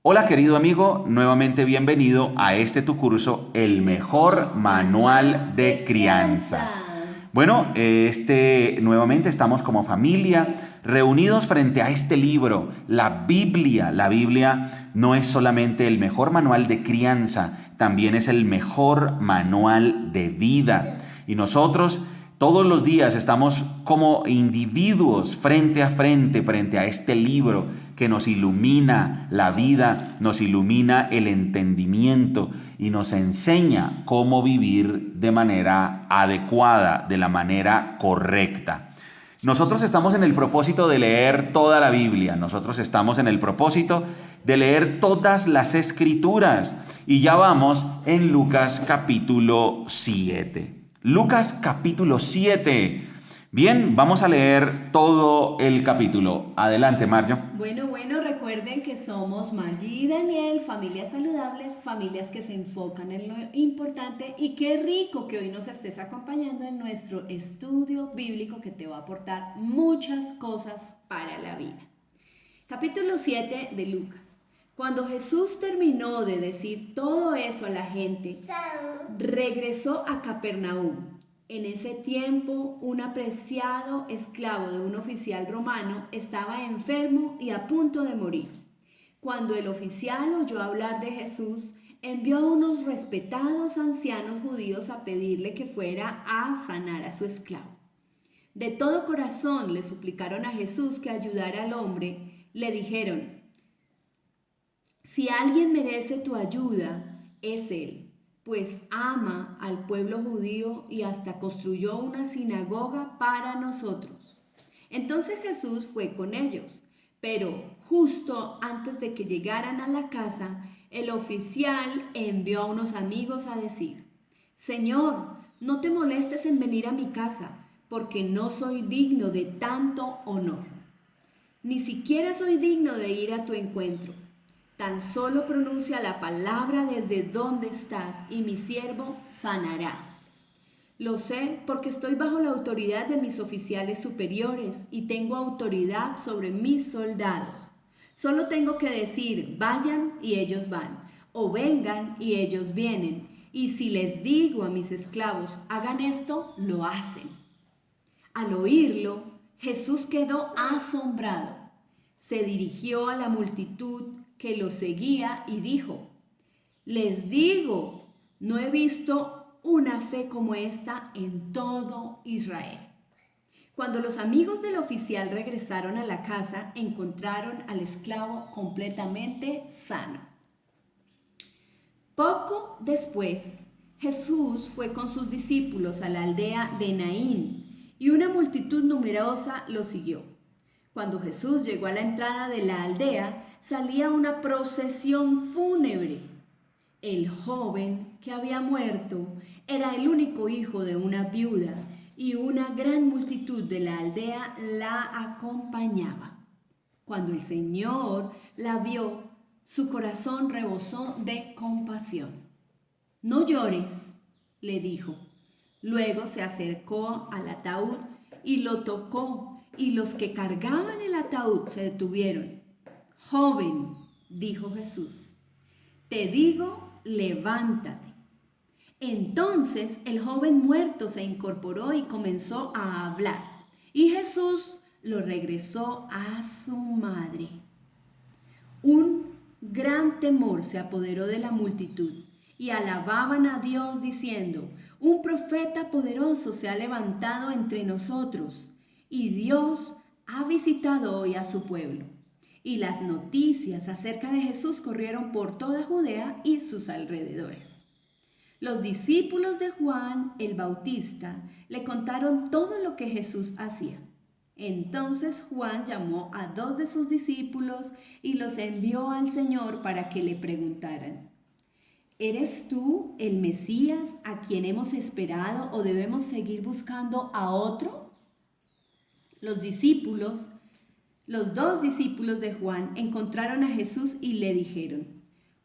Hola querido amigo, nuevamente bienvenido a tu curso, El mejor manual de crianza. Bueno, nuevamente estamos como familia reunidos frente a este libro, la Biblia. La Biblia no es solamente el mejor manual de crianza, también es el mejor manual de vida. Y nosotros todos los días estamos como individuos frente a este libro que nos ilumina la vida, nos ilumina el entendimiento y nos enseña cómo vivir de manera adecuada, de la manera correcta. Nosotros estamos en el propósito de leer toda la Biblia, nosotros estamos en el propósito de leer todas las escrituras y ya vamos en Lucas capítulo 7. Lucas capítulo 7. Bien, vamos a leer todo el capítulo. Adelante, Mario. Bueno, recuerden que somos Margie y Daniel, familias saludables, familias que se enfocan en lo importante, y qué rico que hoy nos estés acompañando en nuestro estudio bíblico que te va a aportar muchas cosas para la vida. Capítulo 7 de Lucas. Cuando Jesús terminó de decir todo eso a la gente, regresó a Capernaum. En ese tiempo, un apreciado esclavo de un oficial romano estaba enfermo y a punto de morir. Cuando el oficial oyó hablar de Jesús, envió a unos respetados ancianos judíos a pedirle que fuera a sanar a su esclavo. De todo corazón le suplicaron a Jesús que ayudara al hombre. Le dijeron: si alguien merece tu ayuda, es él, pues ama al pueblo judío y hasta construyó una sinagoga para nosotros. Entonces Jesús fue con ellos, pero justo antes de que llegaran a la casa, el oficial envió a unos amigos a decir: Señor, no te molestes en venir a mi casa, porque no soy digno de tanto honor. Ni siquiera soy digno de ir a tu encuentro. Tan solo pronuncia la palabra desde donde estás y mi siervo sanará. Lo sé porque estoy bajo la autoridad de mis oficiales superiores y tengo autoridad sobre mis soldados. Solo tengo que decir: vayan y ellos van, o vengan y ellos vienen. Y si les digo a mis esclavos: hagan esto, lo hacen. Al oírlo, Jesús quedó asombrado. Se dirigió a la multitud que lo seguía y dijo: les digo, no he visto una fe como esta en todo Israel. Cuando los amigos del oficial regresaron a la casa, encontraron al esclavo completamente sano. Poco después, Jesús fue con sus discípulos a la aldea de Naín y una multitud numerosa lo siguió. Cuando Jesús llegó a la entrada de la aldea, salía una procesión fúnebre. El joven que había muerto era el único hijo de una viuda y una gran multitud de la aldea la acompañaba. Cuando el Señor la vio, su corazón rebosó de compasión. No llores, le dijo. Luego se acercó al ataúd y lo tocó, y los que cargaban el ataúd se detuvieron. Joven, dijo Jesús, te digo, levántate. Entonces el joven muerto se incorporó y comenzó a hablar, y Jesús lo regresó a su madre. Un gran temor se apoderó de la multitud y alababan a Dios diciendo: un profeta poderoso se ha levantado entre nosotros y Dios ha visitado hoy a su pueblo. Y las noticias acerca de Jesús corrieron por toda Judea y sus alrededores. Los discípulos de Juan el Bautista le contaron todo lo que Jesús hacía. Entonces Juan llamó a 2 de sus discípulos y los envió al Señor para que le preguntaran: ¿eres tú el Mesías a quien hemos esperado o debemos seguir buscando a otro? Los discípulos, los 2 discípulos de Juan encontraron a Jesús y le dijeron: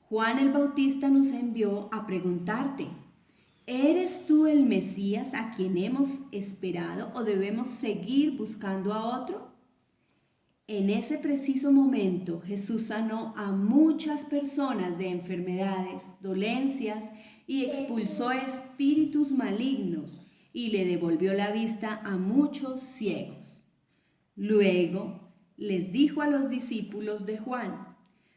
Juan el Bautista nos envió a preguntarte: ¿eres tú el Mesías a quien hemos esperado o debemos seguir buscando a otro? En ese preciso momento, Jesús sanó a muchas personas de enfermedades, dolencias y expulsó espíritus malignos y le devolvió la vista a muchos ciegos. Luego les dijo a los discípulos de Juan: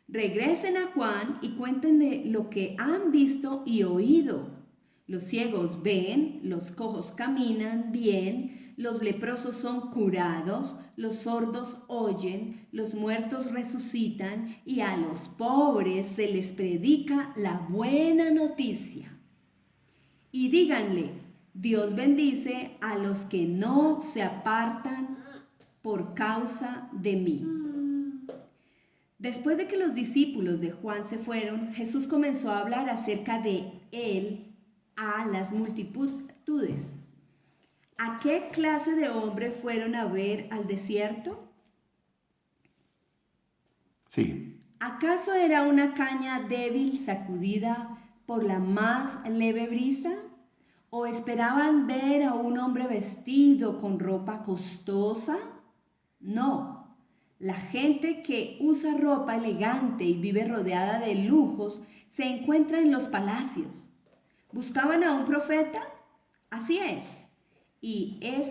regresen a Juan y cuéntenle lo que han visto y oído. Los ciegos ven, los cojos caminan bien, los leprosos son curados, los sordos oyen, los muertos resucitan y a los pobres se les predica la buena noticia. Y díganle: Dios bendice a los que no se apartan por causa de mí. Después de que los discípulos de Juan se fueron, Jesús comenzó a hablar acerca de él a las multitudes. ¿A qué clase de hombre fueron a ver al desierto? Sí. ¿Acaso era una caña débil sacudida por la más leve brisa? ¿O esperaban ver a un hombre vestido con ropa costosa? No. La gente que usa ropa elegante y vive rodeada de lujos se encuentra en los palacios. ¿Buscaban a un profeta? Así es. Y él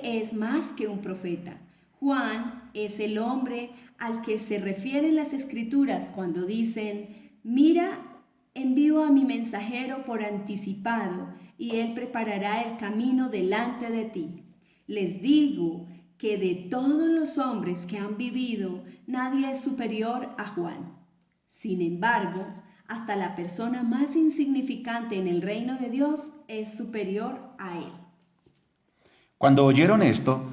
es más que un profeta. Juan es el hombre al que se refieren las escrituras cuando dicen: mira, envío a mi mensajero por anticipado y él preparará el camino delante de ti. Les digo que de todos los hombres que han vivido, nadie es superior a Juan. Sin embargo, hasta la persona más insignificante en el reino de Dios es superior a él. Cuando oyeron esto,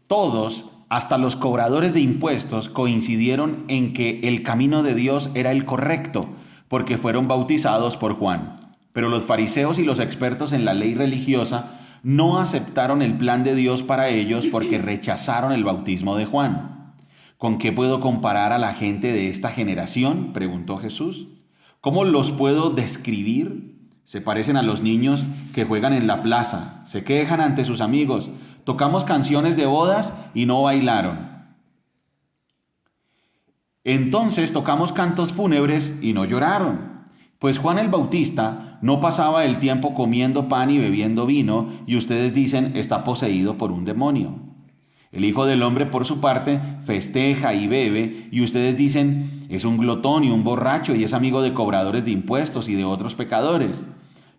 todos, hasta los cobradores de impuestos, coincidieron en que el camino de Dios era el correcto, porque fueron bautizados por Juan. Pero los fariseos y los expertos en la ley religiosa no aceptaron el plan de Dios para ellos porque rechazaron el bautismo de Juan. ¿Con qué puedo comparar a la gente de esta generación?, preguntó Jesús. ¿Cómo los puedo describir? Se parecen a los niños que juegan en la plaza, se quejan ante sus amigos, tocamos canciones de bodas y no bailaron. Entonces tocamos cantos fúnebres y no lloraron. Pues Juan el Bautista no pasaba el tiempo comiendo pan y bebiendo vino, y ustedes dicen: está poseído por un demonio. El Hijo del Hombre, por su parte, festeja y bebe, y ustedes dicen: es un glotón y un borracho, y es amigo de cobradores de impuestos y de otros pecadores.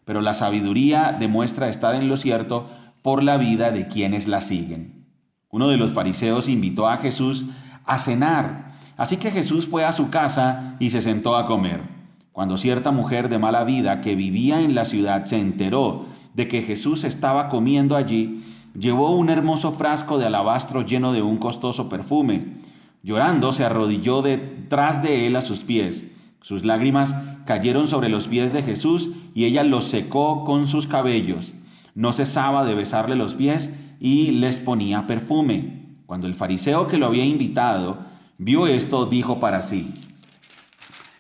Pero la sabiduría demuestra estar en lo cierto por la vida de quienes la siguen. Uno de los fariseos invitó a Jesús a cenar, así que Jesús fue a su casa y se sentó a comer. Cuando cierta mujer de mala vida que vivía en la ciudad se enteró de que Jesús estaba comiendo allí, llevó un hermoso frasco de alabastro lleno de un costoso perfume. Llorando, se arrodilló detrás de él a sus pies. Sus lágrimas cayeron sobre los pies de Jesús y ella los secó con sus cabellos. No cesaba de besarle los pies y les ponía perfume. Cuando el fariseo que lo había invitado vio esto, dijo para sí: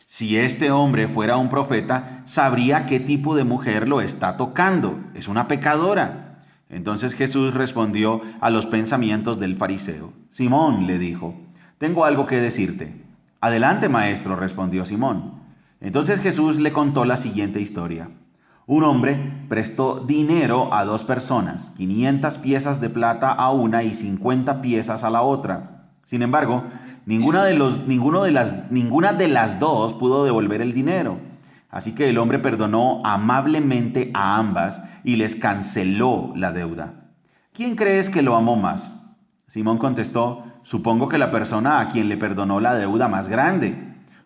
si este hombre fuera un profeta, sabría qué tipo de mujer lo está tocando. Es una pecadora. Entonces Jesús respondió a los pensamientos del fariseo. Simón, le dijo, tengo algo que decirte. Adelante, maestro, respondió Simón. Entonces Jesús le contó la siguiente historia. Un hombre prestó dinero a 2 personas, 500 piezas de plata a una y 50 piezas a la otra. Sin embargo, ninguna de las dos pudo devolver el dinero. Así que el hombre perdonó amablemente a ambas y les canceló la deuda. ¿Quién crees que lo amó más? Simón contestó: supongo que la persona a quien le perdonó la deuda más grande.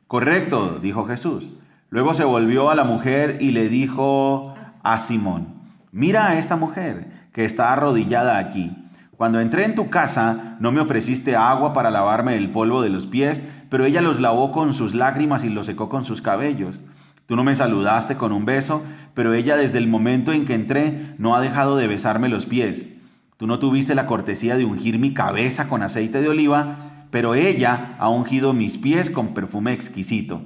Correcto, dijo Jesús. Luego se volvió a la mujer y le dijo a Simón: mira a esta mujer que está arrodillada aquí. Cuando entré en tu casa, no me ofreciste agua para lavarme el polvo de los pies, pero ella los lavó con sus lágrimas y los secó con sus cabellos. Tú no me saludaste con un beso, pero ella desde el momento en que entré no ha dejado de besarme los pies. Tú no tuviste la cortesía de ungir mi cabeza con aceite de oliva, pero ella ha ungido mis pies con perfume exquisito.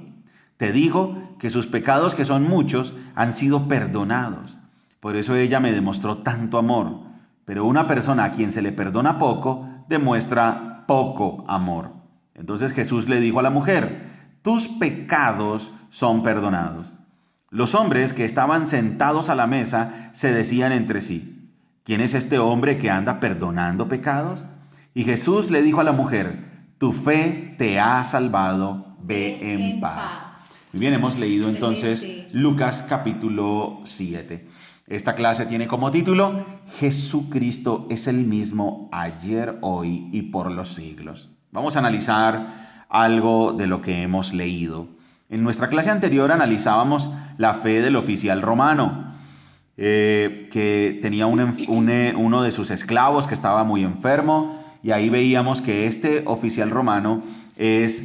Te digo que sus pecados, que son muchos, han sido perdonados. Por eso ella me demostró tanto amor. Pero una persona a quien se le perdona poco, demuestra poco amor. Entonces Jesús le dijo a la mujer, tus pecados son perdonados. Los hombres que estaban sentados a la mesa se decían entre sí, ¿quién es este hombre que anda perdonando pecados? Y Jesús le dijo a la mujer, tu fe te ha salvado, ve en paz. Muy bien, hemos leído entonces Lucas capítulo 7. Esta clase tiene como título, Jesucristo es el mismo ayer, hoy y por los siglos. Vamos a analizar algo de lo que hemos leído. En nuestra clase anterior analizábamos la fe del oficial romano, que tenía uno de sus esclavos que estaba muy enfermo, y ahí veíamos que este oficial romano es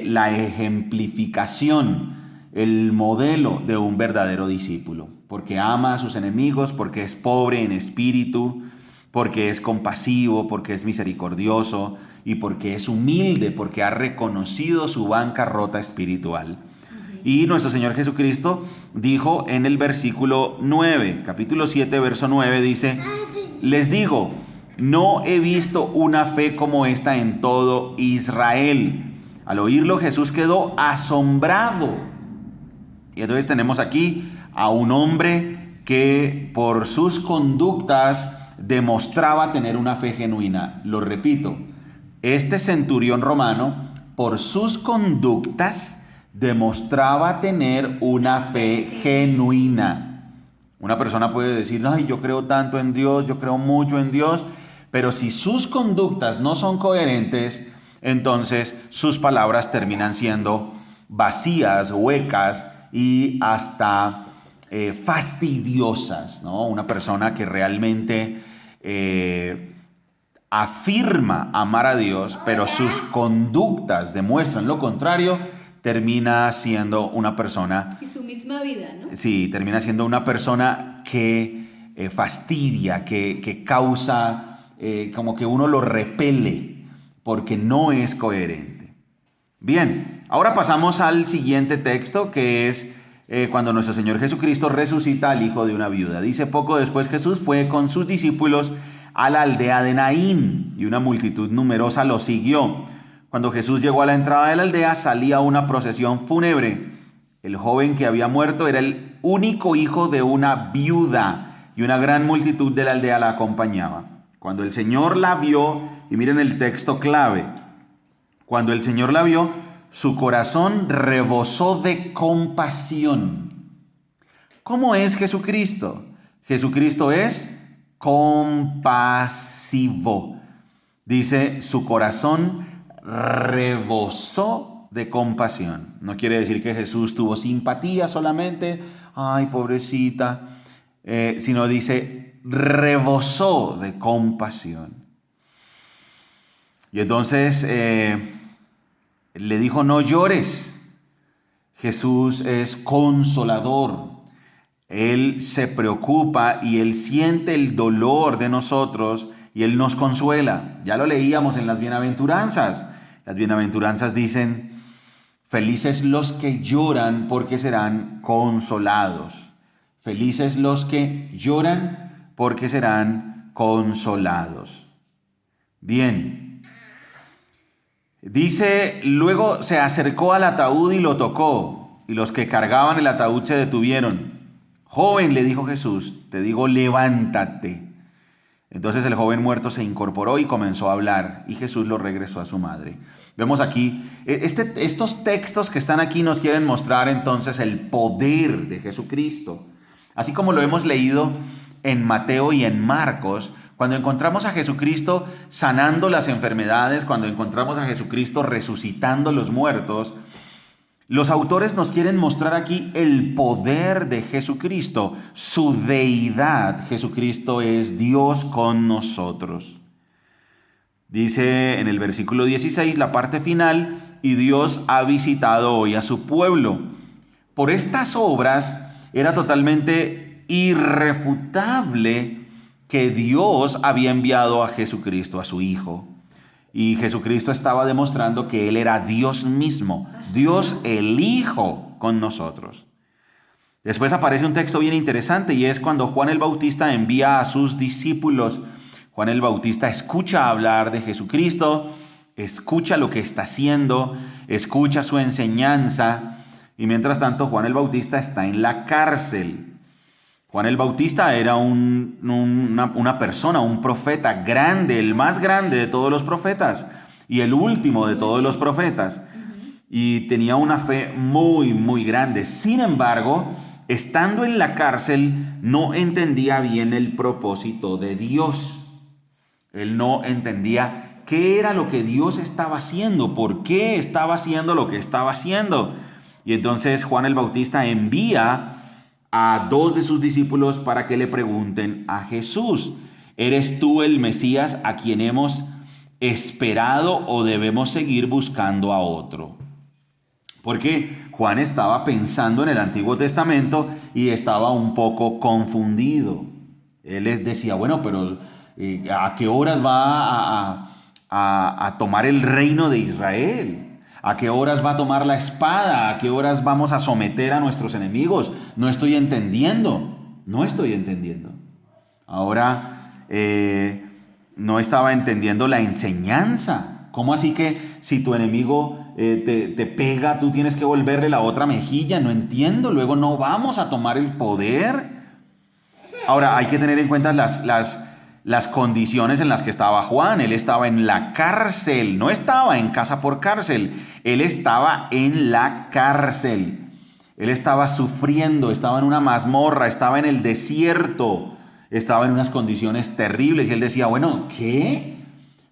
la ejemplificación, el modelo de un verdadero discípulo, porque ama a sus enemigos, porque es pobre en espíritu, porque es compasivo, porque es misericordioso y porque es humilde, porque ha reconocido su bancarrota espiritual. Y nuestro Señor Jesucristo dijo en el versículo 9, capítulo 7, verso 9, dice, les digo, no he visto una fe como esta en todo Israel. Al oírlo, Jesús quedó asombrado. Y entonces tenemos aquí a un hombre que por sus conductas demostraba tener una fe genuina. Lo repito, este centurión romano, por sus conductas, demostraba tener una fe genuina. Una persona puede decir, ay, yo creo tanto en Dios, yo creo mucho en Dios, pero si sus conductas no son coherentes, entonces sus palabras terminan siendo vacías, huecas y hasta fastidiosas, ¿no? Una persona que realmente afirma amar a Dios, pero sus conductas demuestran lo contrario, termina siendo una persona... Y su misma vida, ¿no? Sí, termina siendo una persona que fastidia, que causa... como que uno lo repele porque no es coherente. Bien, ahora pasamos al siguiente texto, que es cuando nuestro Señor Jesucristo resucita al hijo de una viuda. Dice, poco después Jesús fue con sus discípulos a la aldea de Naín y una multitud numerosa lo siguió. Cuando Jesús llegó a la entrada de la aldea salía una procesión fúnebre. El joven que había muerto era el único hijo de una viuda y una gran multitud de la aldea la acompañaba. Cuando el Señor la vio, y miren el texto clave, cuando el Señor la vio, su corazón rebosó de compasión. ¿Cómo es Jesucristo? Jesucristo es compasivo. Dice, su corazón rebosó de compasión. No quiere decir que Jesús tuvo simpatía solamente, ay, pobrecita, sino dice, rebosó de compasión. Y entonces le dijo, no llores. Jesús es consolador. Él se preocupa y Él siente el dolor de nosotros y Él nos consuela. Ya lo leíamos en las bienaventuranzas. Las bienaventuranzas dicen, felices los que lloran porque serán consolados. Felices los que lloran porque serán consolados. Bien. Dice, luego se acercó al ataúd y lo tocó, y los que cargaban el ataúd se detuvieron. Joven, le dijo Jesús, te digo, levántate. Entonces el joven muerto se incorporó y comenzó a hablar, y Jesús lo regresó a su madre. Vemos aquí, estos textos que están aquí nos quieren mostrar entonces el poder de Jesucristo. Así como lo hemos leído en Mateo y en Marcos, cuando encontramos a Jesucristo sanando las enfermedades, cuando encontramos a Jesucristo resucitando los muertos, los autores nos quieren mostrar aquí el poder de Jesucristo, su deidad. Jesucristo es Dios con nosotros. Dice en el versículo 16, la parte final, y Dios ha visitado hoy a su pueblo. Por estas obras era totalmente irrefutable que Dios había enviado a Jesucristo, a su Hijo. Y Jesucristo estaba demostrando que Él era Dios mismo, Dios el Hijo con nosotros. Después aparece un texto bien interesante y es cuando Juan el Bautista envía a sus discípulos. Juan el Bautista escucha hablar de Jesucristo escucha lo que está haciendo, escucha su enseñanza. Y mientras tanto, Juan el Bautista está en la cárcel. Juan el Bautista era una persona, un profeta grande, el más grande de todos los profetas y el último de todos los profetas. Y tenía una fe muy, muy grande. Sin embargo, estando en la cárcel, no entendía bien el propósito de Dios. Él no entendía qué era lo que Dios estaba haciendo, por qué estaba haciendo lo que estaba haciendo. Y entonces Juan el Bautista envía a 2 de sus discípulos para que le pregunten a Jesús: ¿eres tú el Mesías a quien hemos esperado o debemos seguir buscando a otro? Porque Juan estaba pensando en el Antiguo Testamento y estaba un poco confundido. Él les decía, bueno, pero ¿a qué horas va a tomar el reino de Israel? ¿A qué horas va a tomar la espada? ¿A qué horas vamos a someter a nuestros enemigos? No estoy entendiendo. Ahora, no estaba entendiendo la enseñanza. ¿Cómo así que si tu enemigo te pega, tú tienes que volverle la otra mejilla? No entiendo. Luego no vamos a tomar el poder. Ahora, hay que tener en cuenta las condiciones en las que estaba Juan. Él estaba en la cárcel, no estaba en casa por cárcel. Él estaba en la cárcel. Él estaba sufriendo, estaba en una mazmorra, estaba en el desierto, estaba en unas condiciones terribles. Y él decía, bueno, ¿qué?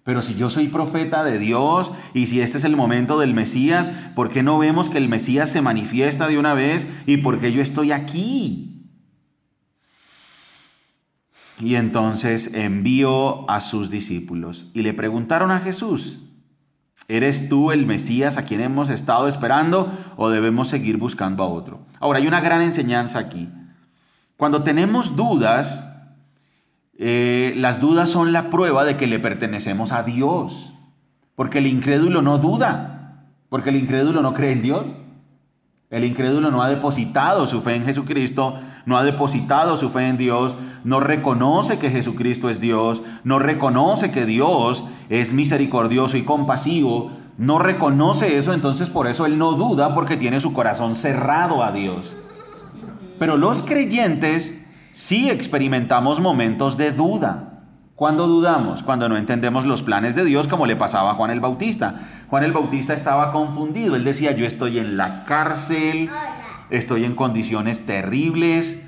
Pero si yo soy profeta de Dios y si este es el momento del Mesías, ¿por qué no vemos que el Mesías se manifiesta de una vez y por qué yo estoy aquí? Y entonces envió a sus discípulos y le preguntaron a Jesús: ¿eres tú el Mesías a quien hemos estado esperando o debemos seguir buscando a otro? Ahora, hay una gran enseñanza aquí. Cuando tenemos dudas, las dudas son la prueba de que le pertenecemos a Dios. Porque el incrédulo no duda, porque el incrédulo no cree en Dios. El incrédulo no ha depositado su fe en Jesucristo, no ha depositado su fe en Dios, no reconoce que Jesucristo es Dios, no reconoce que Dios es misericordioso y compasivo, no reconoce eso, entonces por eso él no duda, porque tiene su corazón cerrado a Dios. Pero los creyentes sí experimentamos momentos de duda. ¿Cuándo dudamos? Cuando no entendemos los planes de Dios, como le pasaba a Juan el Bautista. Juan el Bautista estaba confundido. Él decía, yo estoy en la cárcel, estoy en condiciones terribles,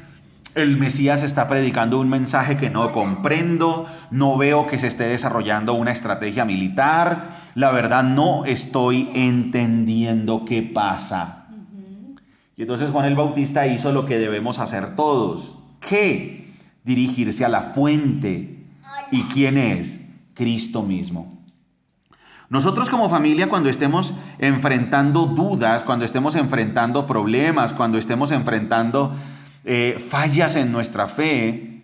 el Mesías está predicando un mensaje que no comprendo, no veo que se esté desarrollando una estrategia militar, la verdad no estoy entendiendo qué pasa. Y entonces Juan el Bautista hizo lo que debemos hacer todos. ¿Qué? Dirigirse a la fuente. ¿Y quién es? Cristo mismo. Nosotros como familia, cuando estemos enfrentando dudas, cuando estemos enfrentando problemas, cuando estemos enfrentando fallas en nuestra fe,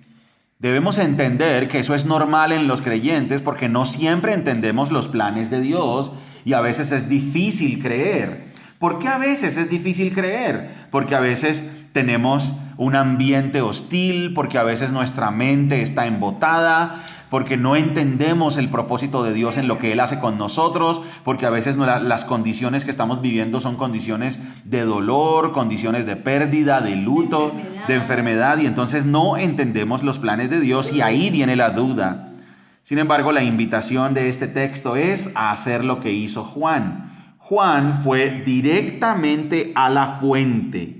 debemos entender que eso es normal en los creyentes porque no siempre entendemos los planes de Dios y a veces es difícil creer. ¿Por qué a veces es difícil creer? Porque a veces tenemos un ambiente hostil, porque a veces nuestra mente está embotada, porque no entendemos el propósito de Dios en lo que Él hace con nosotros, porque a veces las condiciones que estamos viviendo son condiciones de dolor, condiciones de pérdida, de luto, de enfermedad, y entonces no entendemos los planes de Dios y ahí viene la duda. Sin embargo, la invitación de este texto es a hacer lo que hizo Juan. Juan fue directamente a la fuente.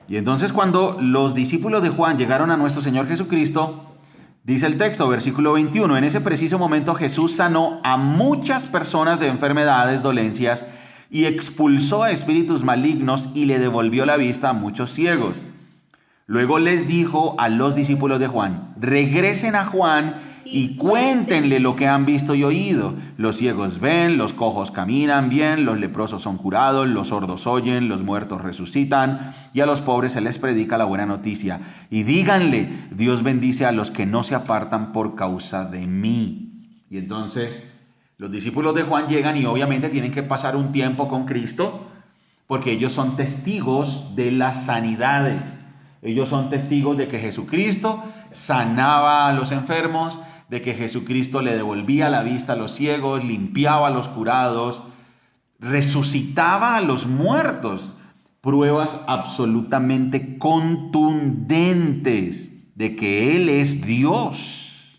Y entonces cuando los discípulos de Juan llegaron a nuestro Señor Jesucristo, dice el texto, versículo 21, en ese preciso momento Jesús sanó a muchas personas de enfermedades, dolencias, y expulsó a espíritus malignos y le devolvió la vista a muchos ciegos. Luego les dijo a los discípulos de Juan, regresen a Juan y cuéntenle lo que han visto y oído. Los ciegos ven, los cojos caminan bien, los leprosos son curados, los sordos oyen, los muertos resucitan, y a los pobres se les predica la buena noticia. Y díganle, Dios bendice a los que no se apartan por causa de mí. Y entonces los discípulos de Juan llegan y obviamente tienen que pasar un tiempo con Cristo, porque ellos son testigos de las sanidades. Ellos son testigos de que Jesucristo sanaba a los enfermos, de que Jesucristo le devolvía la vista a los ciegos, limpiaba a los curados, resucitaba a los muertos. Pruebas absolutamente contundentes de que Él es Dios.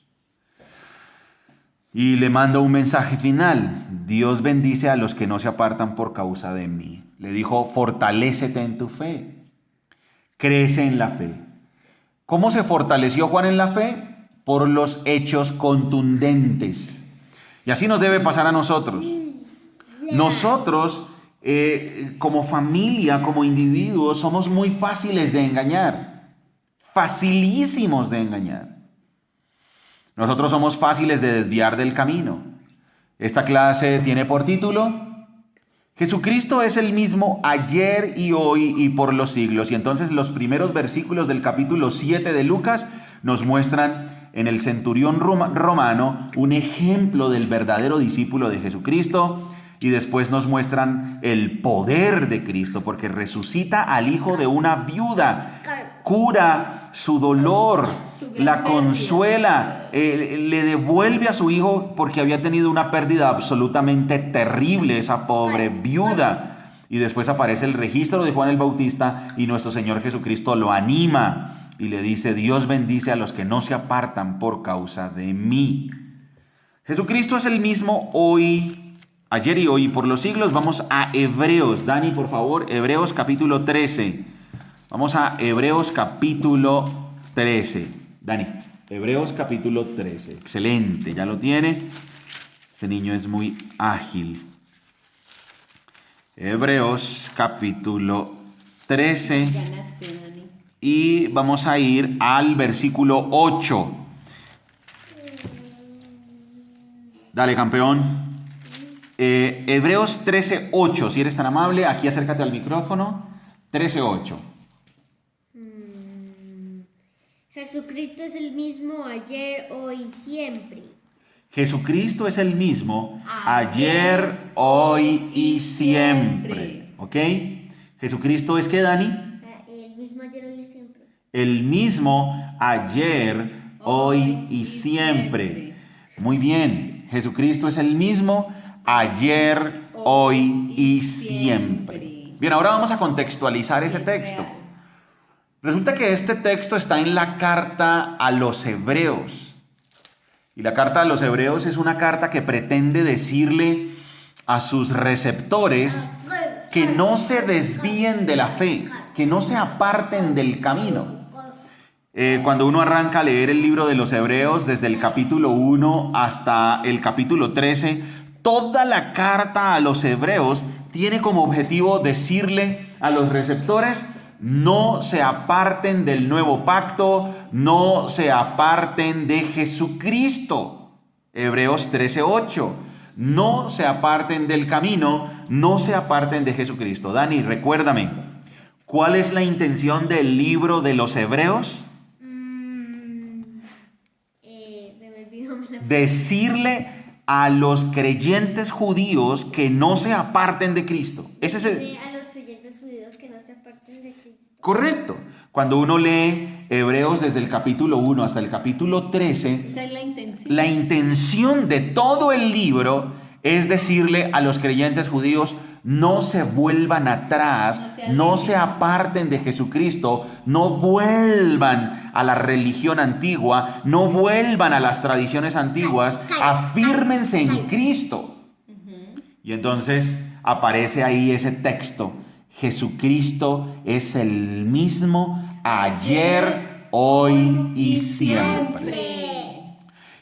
Y le manda un mensaje final. Dios bendice a los que no se apartan por causa de mí. Le dijo, fortalécete en tu fe. Crece en la fe. ¿Cómo se fortaleció Juan en la fe? Por los hechos contundentes. Y así nos debe pasar a nosotros. Nosotros, como familia, como individuos, somos muy fáciles de engañar. Facilísimos de engañar. Nosotros somos fáciles de desviar del camino. Esta clase tiene por título: Jesucristo es el mismo ayer y hoy y por los siglos. Y entonces los primeros versículos del capítulo 7 de Lucas nos muestran en el centurión romano un ejemplo del verdadero discípulo de Jesucristo. Y después nos muestran el poder de Cristo, porque resucita al hijo de una viuda, cura su dolor, la consuela, le devuelve a su hijo porque había tenido una pérdida absolutamente terrible, esa pobre viuda. Y después aparece el registro de Juan el Bautista y nuestro Señor Jesucristo lo anima y le dice: Dios bendice a los que no se apartan por causa de mí. Jesucristo es el mismo hoy, ayer y hoy, por los siglos. Vamos a Hebreos. Dani, por favor, Hebreos capítulo 13. Vamos a Hebreos capítulo 13. Dani, Hebreos capítulo 13. Excelente, ya lo tiene. Este niño es muy ágil. Hebreos capítulo 13. Ganaste, Dani. Y vamos a ir al versículo 8. Dale, campeón. Hebreos 13:8, si eres tan amable, aquí acércate al micrófono. 13:8. Jesucristo es el mismo ayer, hoy y siempre. Jesucristo es el mismo ayer, hoy y siempre. ¿Ok? Jesucristo es ¿qué, Dani? El mismo ayer, hoy y siempre. El mismo ayer, hoy y siempre. Muy bien. Jesucristo es el mismo ayer, hoy y siempre. Bien, ahora vamos a contextualizar ese texto. Resulta que este texto está en la carta a los Hebreos. Y la carta a los Hebreos es una carta que pretende decirle a sus receptores que no se desvíen de la fe, que no se aparten del camino. Cuando uno arranca a leer el libro de los Hebreos, desde el capítulo 1 hasta el capítulo 13, toda la carta a los Hebreos tiene como objetivo decirle a los receptores: no se aparten del nuevo pacto, no se aparten de Jesucristo. Hebreos 13:8. No se aparten del camino, no se aparten de Jesucristo. Dani, recuérdame, ¿cuál es la intención del libro de los Hebreos? Decirle a los creyentes judíos que no se aparten de Cristo. Ese es el... A los creyentes judíos que no se aparten de Cristo. Correcto. Cuando uno lee Hebreos desde el capítulo 1 hasta el capítulo 13, Esa es la intención de todo el libro es decirle a los creyentes judíos: no se vuelvan atrás, no se aparten de Jesucristo, no vuelvan a la religión antigua, no vuelvan a las tradiciones antiguas, afírmense en Cristo. Y entonces aparece ahí ese texto: Jesucristo es el mismo ayer, hoy y siempre.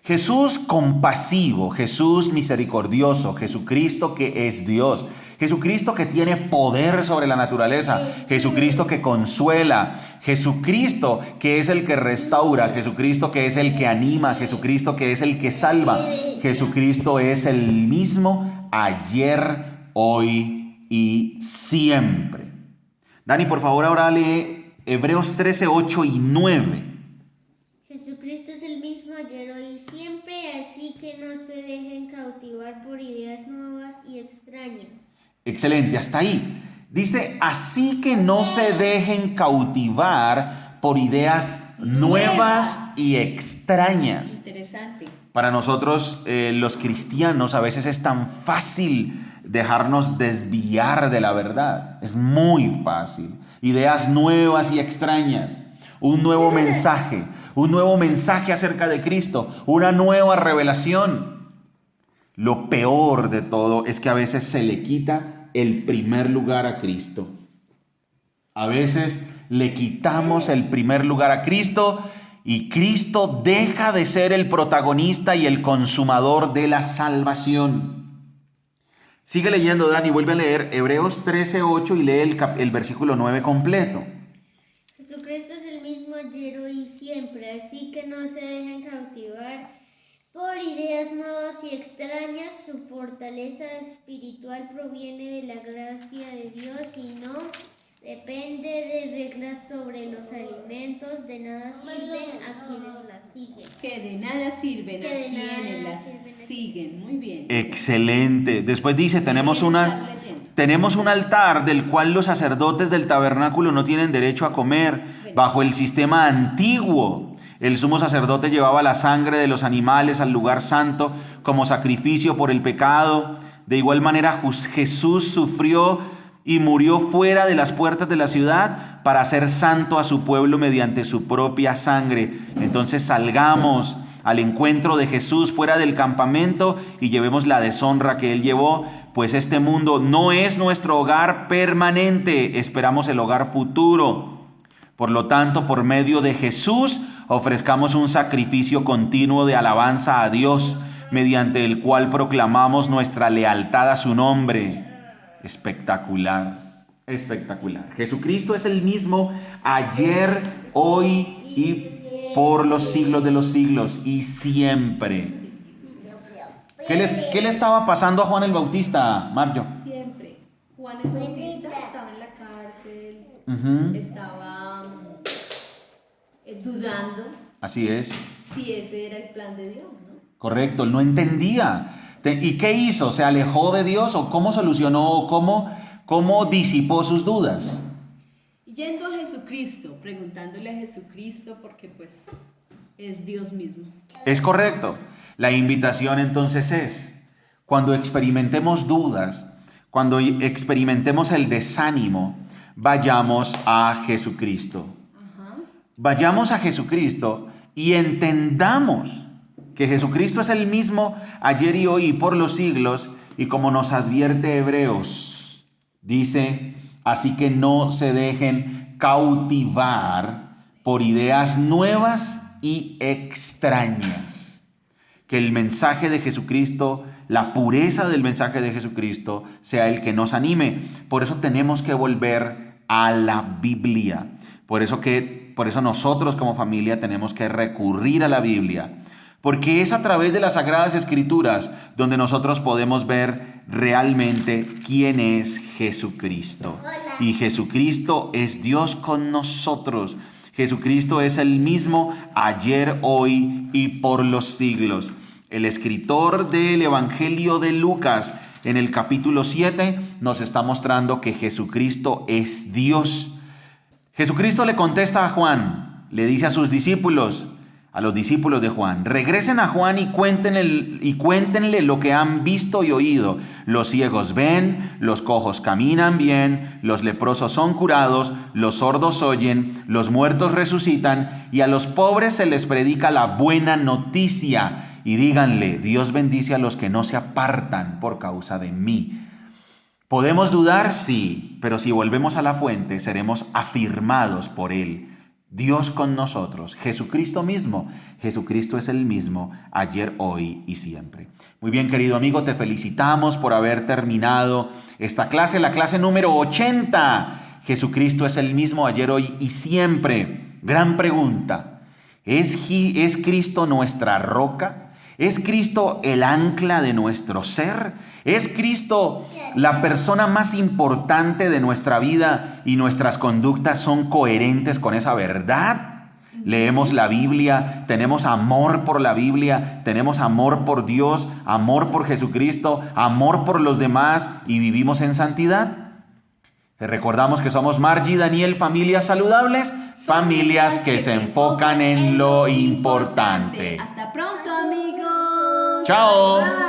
Jesús compasivo, Jesús misericordioso, Jesucristo que es Dios, Jesucristo que tiene poder sobre la naturaleza, Jesucristo que consuela, Jesucristo que es el que restaura, Jesucristo que es el que anima, Jesucristo que es el que salva. Jesucristo es el mismo ayer, hoy y siempre. Dani, por favor, ahora lee Hebreos 13:8 y 9. Jesucristo es el mismo ayer, hoy y siempre, así que no se dejen cautivar por ideas nuevas y extrañas. Excelente, hasta ahí. Dice: así que no se dejen cautivar por ideas nuevas y extrañas. Interesante. Para nosotros los cristianos a veces es tan fácil dejarnos desviar de la verdad. Es muy fácil. Ideas nuevas y extrañas. Un nuevo mensaje acerca de Cristo, una nueva revelación. Lo peor de todo es que a veces se le quita el primer lugar a Cristo. A veces le quitamos el primer lugar a Cristo y Cristo deja de ser el protagonista y el consumador de la salvación. Sigue leyendo, Dani, vuelve a leer Hebreos 13:8 y lee el versículo 9 completo. Jesucristo es el mismo ayer, hoy y siempre, así que no se dejen cautivar por ideas nuevas y extrañas. Su fortaleza espiritual proviene de la gracia de Dios y no depende de reglas sobre los alimentos. De nada sirven a quienes las siguen. Que de nada sirven Que de a quienes nada las sirven a siguen. Muy bien. Excelente. Después dice, tenemos un altar del cual los sacerdotes del tabernáculo no tienen derecho a comer. Bajo el sistema antiguo, el sumo sacerdote llevaba la sangre de los animales al lugar santo como sacrificio por el pecado. De igual manera, Jesús sufrió y murió fuera de las puertas de la ciudad para hacer santo a su pueblo mediante su propia sangre. Entonces salgamos al encuentro de Jesús fuera del campamento y llevemos la deshonra que Él llevó, pues este mundo no es nuestro hogar permanente, esperamos el hogar futuro. Por lo tanto, por medio de Jesús, ofrezcamos un sacrificio continuo de alabanza a Dios, mediante el cual proclamamos nuestra lealtad a su nombre. Espectacular, espectacular. Jesucristo es el mismo ayer, hoy y por los siglos de los siglos y siempre. ¿Qué le estaba pasando a Juan el Bautista, Marjo? Siempre. Juan el Bautista estaba en la cárcel, estaba dudando. Así es. Si ese era el plan de Dios, ¿no? Correcto, él no entendía. ¿Y qué hizo? ¿Se alejó de Dios? ¿O cómo solucionó? ¿Cómo disipó sus dudas? Yendo a Jesucristo, preguntándole a Jesucristo, porque pues es Dios mismo. Es correcto. La invitación entonces es, cuando experimentemos dudas, cuando experimentemos el desánimo, vayamos a Jesucristo. Vayamos a Jesucristo y entendamos que Jesucristo es el mismo ayer y hoy y por los siglos, y como nos advierte Hebreos, dice, así que no se dejen cautivar por ideas nuevas y extrañas. Que el mensaje de Jesucristo, la pureza del mensaje de Jesucristo, sea el que nos anime. Por eso tenemos que volver a la Biblia. Por eso nosotros como familia tenemos que recurrir a la Biblia. Porque es a través de las Sagradas Escrituras donde nosotros podemos ver realmente quién es Jesucristo. Y Jesucristo es Dios con nosotros. Jesucristo es el mismo ayer, hoy y por los siglos. El escritor del Evangelio de Lucas, en el capítulo 7, nos está mostrando que Jesucristo es Dios. Jesucristo le contesta a Juan, le dice a sus discípulos, a los discípulos de Juan, regresen a Juan y cuéntenle lo que han visto y oído. Los ciegos ven, los cojos caminan bien, los leprosos son curados, los sordos oyen, los muertos resucitan y a los pobres se les predica la buena noticia. Y díganle, Dios bendice a los que no se apartan por causa de mí. ¿Podemos dudar? Sí, pero si volvemos a la fuente seremos afirmados por Él. Dios con nosotros, Jesucristo mismo. Jesucristo es el mismo ayer, hoy y siempre. Muy bien, querido amigo, te felicitamos por haber terminado esta clase, la clase número 80. Jesucristo es el mismo ayer, hoy y siempre. Gran pregunta. ¿Es Cristo nuestra roca? ¿Es Cristo el ancla de nuestro ser? ¿Es Cristo la persona más importante de nuestra vida y nuestras conductas son coherentes con esa verdad? Leemos la Biblia, tenemos amor por la Biblia, tenemos amor por Dios, amor por Jesucristo, amor por los demás y vivimos en santidad. Te recordamos que somos Margie y Daniel, familias saludables, familias que se enfocan en lo importante. Hasta pronto, amigos. Chao. Bye.